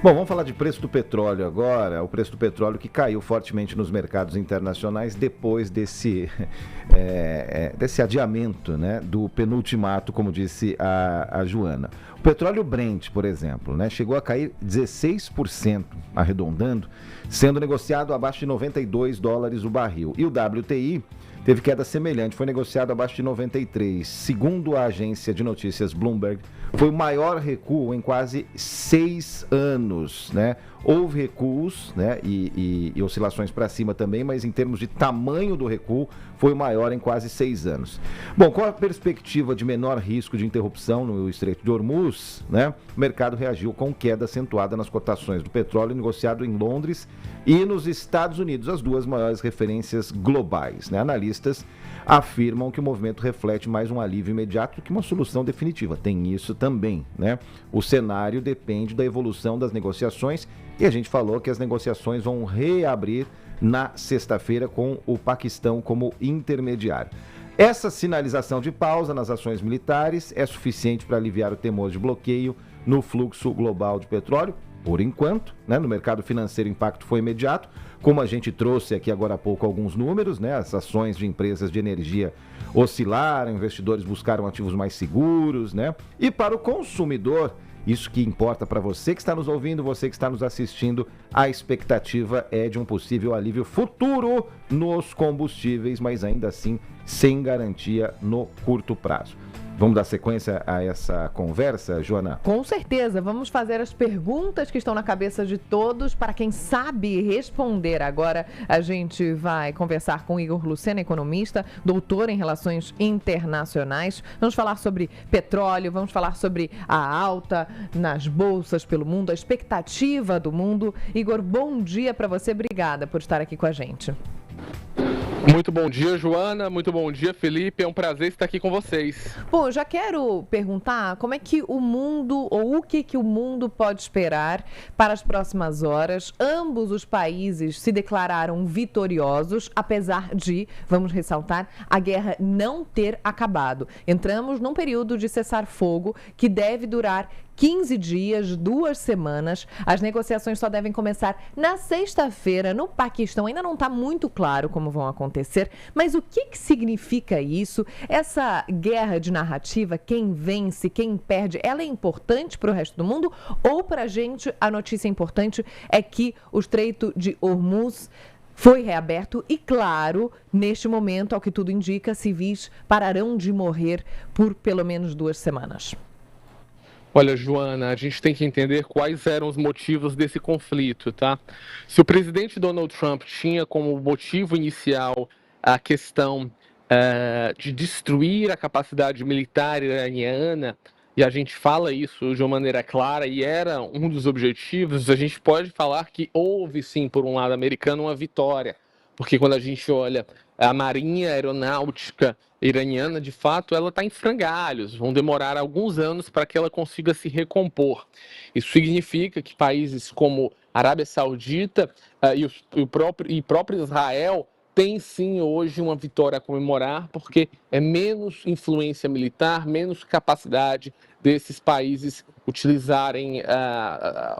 Bom, vamos falar de preço do petróleo agora. O preço do petróleo que caiu fortemente nos mercados internacionais depois desse adiamento, né, do penultimato, como disse a Joana. O petróleo Brent, por exemplo, né, chegou a cair 16%, arredondando, sendo negociado abaixo de $92 o barril. E o WTI teve queda semelhante, foi negociado abaixo de 93. Segundo a agência de notícias Bloomberg, foi o maior recuo em quase 6 anos, né? Houve recuos, né, e oscilações para cima também, mas em termos de tamanho do recuo, foi o maior em quase 6 anos. Bom, com a perspectiva de menor risco de interrupção no Estreito de Hormuz, né, o mercado reagiu com queda acentuada nas cotações do petróleo negociado em Londres e nos Estados Unidos, as duas maiores referências globais, né? Analistas afirmam que o movimento reflete mais um alívio imediato do que uma solução definitiva. Tem isso também, né? O cenário depende da evolução das negociações e a gente falou que as negociações vão reabrir na sexta-feira com o Paquistão como intermediário. Essa sinalização de pausa nas ações militares é suficiente para aliviar o temor de bloqueio no fluxo global de petróleo? Por enquanto, né? No mercado financeiro o impacto foi imediato, como a gente trouxe aqui agora há pouco alguns números, né? As ações de empresas de energia oscilaram, investidores buscaram ativos mais seguros, né? E para o consumidor, isso que importa para você que está nos ouvindo, você que está nos assistindo, a expectativa é de um possível alívio futuro nos combustíveis, mas ainda assim sem garantia no curto prazo. Vamos dar sequência a essa conversa, Joana? Com certeza, vamos fazer as perguntas que estão na cabeça de todos para quem sabe responder. Agora a gente vai conversar com Igor Lucena, economista, doutor em relações internacionais. Vamos falar sobre petróleo, vamos falar sobre a alta nas bolsas pelo mundo, a expectativa do mundo. Igor, bom dia para você, obrigada por estar aqui com a gente. Muito bom dia, Joana. Muito bom dia, Felipe. É um prazer estar aqui com vocês. Bom, eu já quero perguntar como é que o mundo, ou o que o mundo pode esperar para as próximas horas. Ambos os países se declararam vitoriosos, apesar de, vamos ressaltar, a guerra não ter acabado. Entramos num período de cessar-fogo que deve durar 15 dias, 2 semanas. As negociações só devem começar na sexta-feira no Paquistão. Ainda não está muito claro como vão acontecer, mas o que significa isso? Essa guerra de narrativa, quem vence, quem perde, ela é importante para o resto do mundo? Ou para a gente a notícia importante é que o Estreito de Hormuz foi reaberto e, claro, neste momento, ao que tudo indica, civis pararão de morrer por pelo menos 2 semanas. Olha, Joana, a gente tem que entender quais eram os motivos desse conflito, tá? Se o presidente Donald Trump tinha como motivo inicial a questão de destruir a capacidade militar iraniana, e a gente fala isso de uma maneira clara, e era um dos objetivos, a gente pode falar que houve, sim, por um lado americano, uma vitória. Porque quando a gente olha a marinha aeronáutica iraniana, de fato, ela está em frangalhos. Vão demorar alguns anos para que ela consiga se recompor. Isso significa que países como Arábia Saudita e o próprio Israel têm, sim, hoje uma vitória a comemorar, porque é menos influência militar, menos capacidade desses países utilizarem,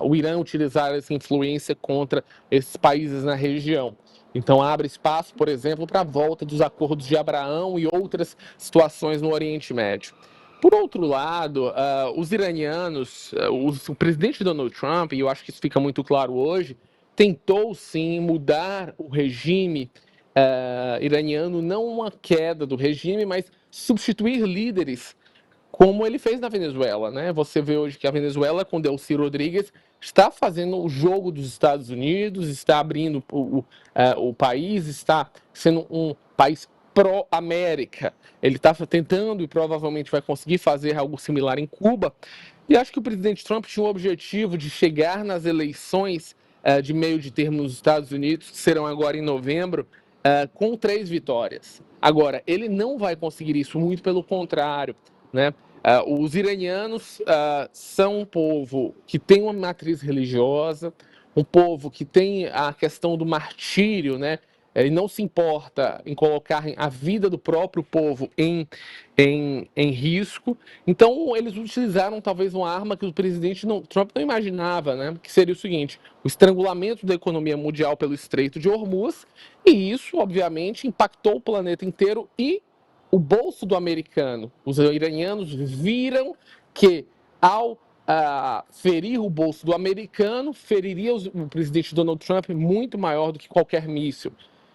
o Irã utilizar essa influência contra esses países na região. Então abre espaço, por exemplo, para a volta dos acordos de Abraão e outras situações no Oriente Médio. Por outro lado, os iranianos, o presidente Donald Trump, e eu acho que isso fica muito claro hoje, tentou sim mudar o regime iraniano, não uma queda do regime, mas substituir líderes, como ele fez na Venezuela, né? Você vê hoje que a Venezuela, com Delcy Rodrigues, está fazendo o jogo dos Estados Unidos, está abrindo o país, está sendo um país pró-América. Ele está tentando e provavelmente vai conseguir fazer algo similar em Cuba. E acho que o presidente Trump tinha o objetivo de chegar nas eleições de meio de termo nos Estados Unidos, que serão agora em novembro, com 3 vitórias. Agora, ele não vai conseguir isso, muito pelo contrário, né? Os iranianos são um povo que tem uma matriz religiosa, um povo que tem a questão do martírio, né? ele não se importa em colocar a vida do próprio povo em risco. Então, eles utilizaram talvez uma arma que o presidente Trump não imaginava, né? Que seria o seguinte: o estrangulamento da economia mundial pelo Estreito de Hormuz, e isso, obviamente, impactou o planeta inteiro e o bolso do americano. Os iranianos viram que, ao ferir o bolso do americano, feriria o presidente Donald Trump muito maior do que qualquer míssil.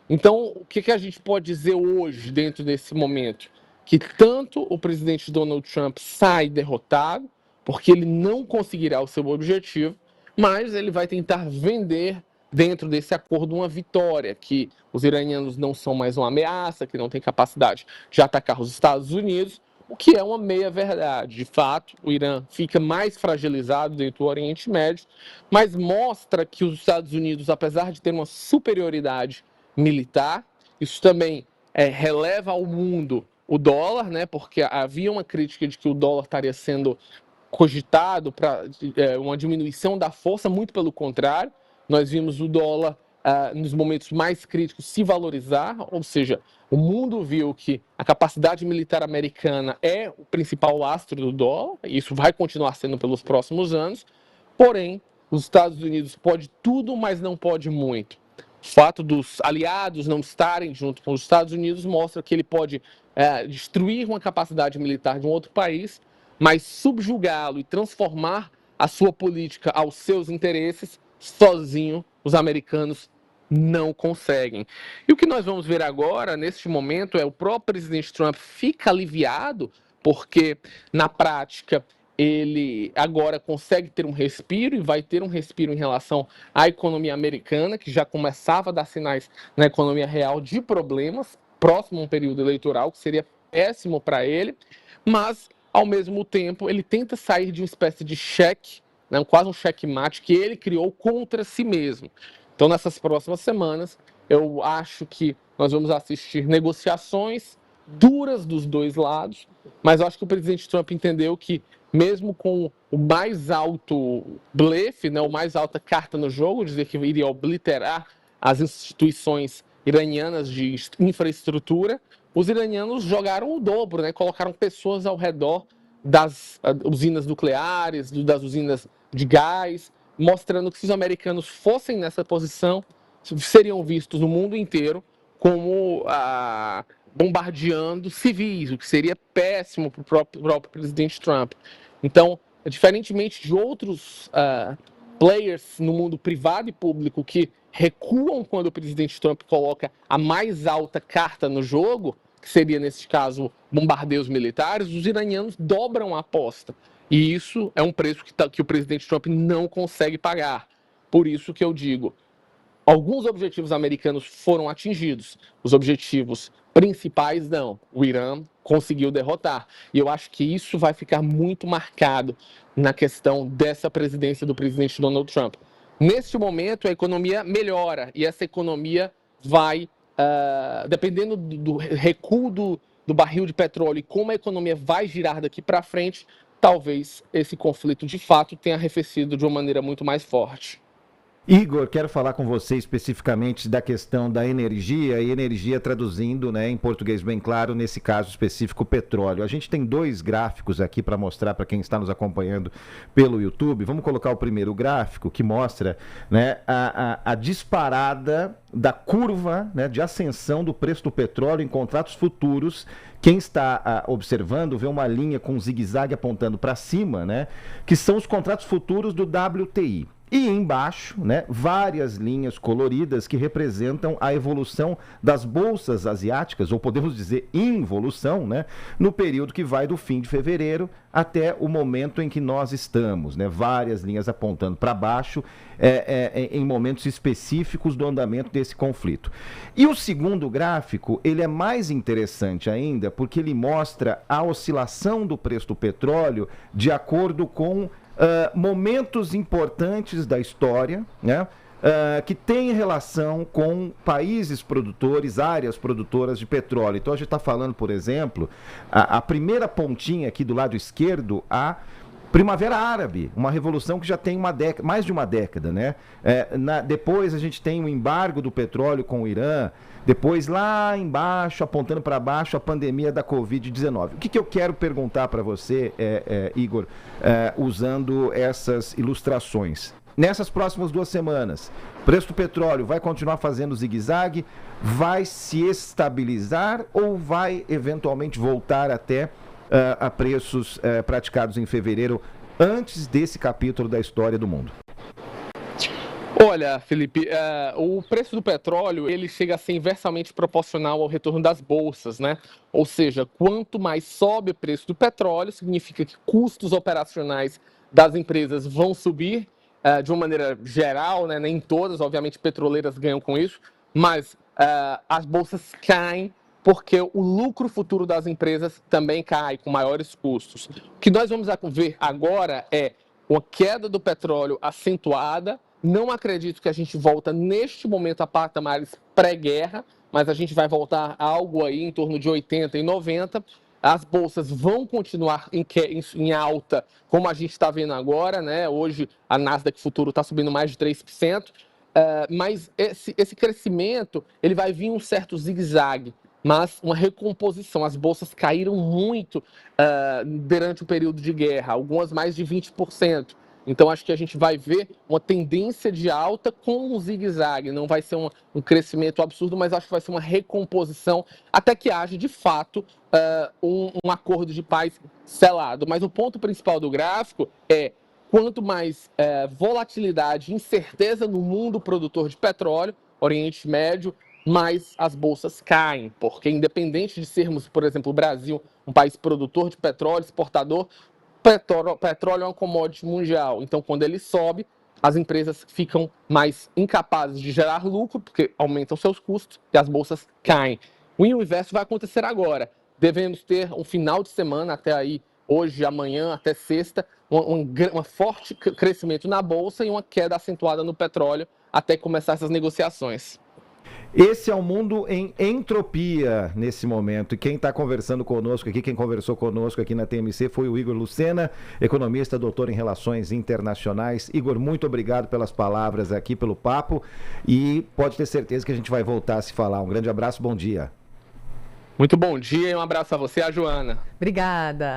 Então, o que a gente pode dizer hoje, dentro desse momento? Que tanto o presidente Donald Trump sai derrotado, porque ele não conseguirá o seu objetivo, mas ele vai tentar vender dentro desse acordo uma vitória, que os iranianos não são mais uma ameaça, que não tem capacidade de atacar os Estados Unidos, o que é uma meia-verdade. De fato, o Irã fica mais fragilizado dentro do Oriente Médio, mas mostra que os Estados Unidos, apesar de ter uma superioridade militar, isso também releva ao mundo o dólar, né? Porque havia uma crítica de que o dólar estaria sendo cogitado para uma diminuição da força, muito pelo contrário. Nós vimos o dólar, nos momentos mais críticos, se valorizar, ou seja, o mundo viu que a capacidade militar americana é o principal lastro do dólar, e isso vai continuar sendo pelos próximos anos. Porém, os Estados Unidos pode tudo, mas não pode muito. O fato dos aliados não estarem junto com os Estados Unidos mostra que ele pode destruir uma capacidade militar de um outro país, mas subjugá-lo e transformar a sua política aos seus interesses, sozinho, os americanos não conseguem. E o que nós vamos ver agora, neste momento, é o próprio presidente Trump fica aliviado, porque, na prática, ele agora consegue ter um respiro, e vai ter um respiro em relação à economia americana, que já começava a dar sinais na economia real de problemas, próximo a um período eleitoral, que seria péssimo para ele, mas, ao mesmo tempo, ele tenta sair de uma espécie de cheque, né, quase um checkmate que ele criou contra si mesmo. Então, nessas próximas semanas, eu acho que nós vamos assistir negociações duras dos dois lados, mas eu acho que o presidente Trump entendeu que, mesmo com o mais alto blefe, né, o mais alta carta no jogo, dizer que iria obliterar as instituições iranianas de infraestrutura, os iranianos jogaram o dobro, né, colocaram pessoas ao redor das usinas nucleares, das usinas de gás, mostrando que se os americanos fossem nessa posição, seriam vistos no mundo inteiro como bombardeando civis, o que seria péssimo para o próprio presidente Trump. Então, diferentemente de outros players no mundo privado e público que recuam quando o presidente Trump coloca a mais alta carta no jogo, que seria, nesse caso, bombardeios militares, os iranianos dobram a aposta. E isso é um preço que o presidente Trump não consegue pagar. Por isso que eu digo, alguns objetivos americanos foram atingidos, os objetivos principais não. O Irã conseguiu derrotar. E eu acho que isso vai ficar muito marcado na questão dessa presidência do presidente Donald Trump. Neste momento, a economia melhora e essa economia vai, dependendo do recuo do barril de petróleo e como a economia vai girar daqui para frente, talvez esse conflito de fato tenha arrefecido de uma maneira muito mais forte. Igor, quero falar com você especificamente da questão da energia, e energia traduzindo, né, em português bem claro, nesse caso específico, petróleo. A gente tem dois gráficos aqui para mostrar para quem está nos acompanhando pelo YouTube. Vamos colocar o primeiro gráfico, que mostra, né, a disparada da curva, né, de ascensão do preço do petróleo em contratos futuros. Quem está observando vê uma linha com zigue-zague apontando para cima, né, que são os contratos futuros do WTI. E embaixo, né, várias linhas coloridas que representam a evolução das bolsas asiáticas, ou podemos dizer involução, né, no período que vai do fim de fevereiro até o momento em que nós estamos, né, várias linhas apontando para baixo em momentos específicos do andamento desse conflito. E o segundo gráfico, ele é mais interessante ainda, porque ele mostra a oscilação do preço do petróleo de acordo com momentos importantes da história, né, que tem relação com países produtores, áreas produtoras de petróleo. Então a gente está falando, por exemplo, a primeira pontinha aqui do lado esquerdo, a Primavera Árabe, uma revolução que já tem mais de uma década, né? Depois a gente tem o embargo do petróleo com o Irã, depois lá embaixo, apontando para baixo, a pandemia da Covid-19. O que eu quero perguntar para você, Igor, usando essas ilustrações? Nessas próximas 2 semanas, o preço do petróleo vai continuar fazendo zigue-zague, vai se estabilizar ou vai eventualmente voltar até a preços praticados em fevereiro, antes desse capítulo da história do mundo? Olha, Felipe, o preço do petróleo ele chega a ser inversamente proporcional ao retorno das bolsas, né? Ou seja, quanto mais sobe o preço do petróleo, significa que custos operacionais das empresas vão subir de uma maneira geral, né? Nem todas, obviamente, petroleiras ganham com isso, mas as bolsas caem porque o lucro futuro das empresas também cai com maiores custos. O que nós vamos ver agora é uma queda do petróleo acentuada. Não acredito que a gente volta neste momento a patamares pré-guerra, mas a gente vai voltar a algo aí em torno de 80 e 90. As bolsas vão continuar em alta, como a gente está vendo agora, né? Hoje a Nasdaq Futuro está subindo mais de 3%, mas esse crescimento ele vai vir um certo zigue-zague, mas uma recomposição. As bolsas caíram muito durante o período de guerra, algumas mais de 20%. Então, acho que a gente vai ver uma tendência de alta com um zigue-zague. Não vai ser um crescimento absurdo, mas acho que vai ser uma recomposição até que haja, de fato, um acordo de paz selado. Mas o ponto principal do gráfico é quanto mais volatilidade, incerteza no mundo produtor de petróleo, Oriente Médio, mais as bolsas caem. Porque independente de sermos, por exemplo, o Brasil, um país produtor de petróleo, exportador, petróleo é uma commodity mundial, então quando ele sobe, as empresas ficam mais incapazes de gerar lucro, porque aumentam seus custos e as bolsas caem. O inverso vai acontecer agora. Devemos ter um final de semana, até aí, hoje, amanhã, até sexta, um forte crescimento na bolsa e uma queda acentuada no petróleo, até começar essas negociações. Esse é um mundo em entropia nesse momento. E quem está conversando conosco aqui, quem conversou conosco aqui na TMC foi o Igor Lucena, economista, doutor em Relações Internacionais. Igor, muito obrigado pelas palavras aqui, pelo papo. E pode ter certeza que a gente vai voltar a se falar. Um grande abraço, bom dia. Muito bom dia e um abraço a você, a Joana. Obrigada.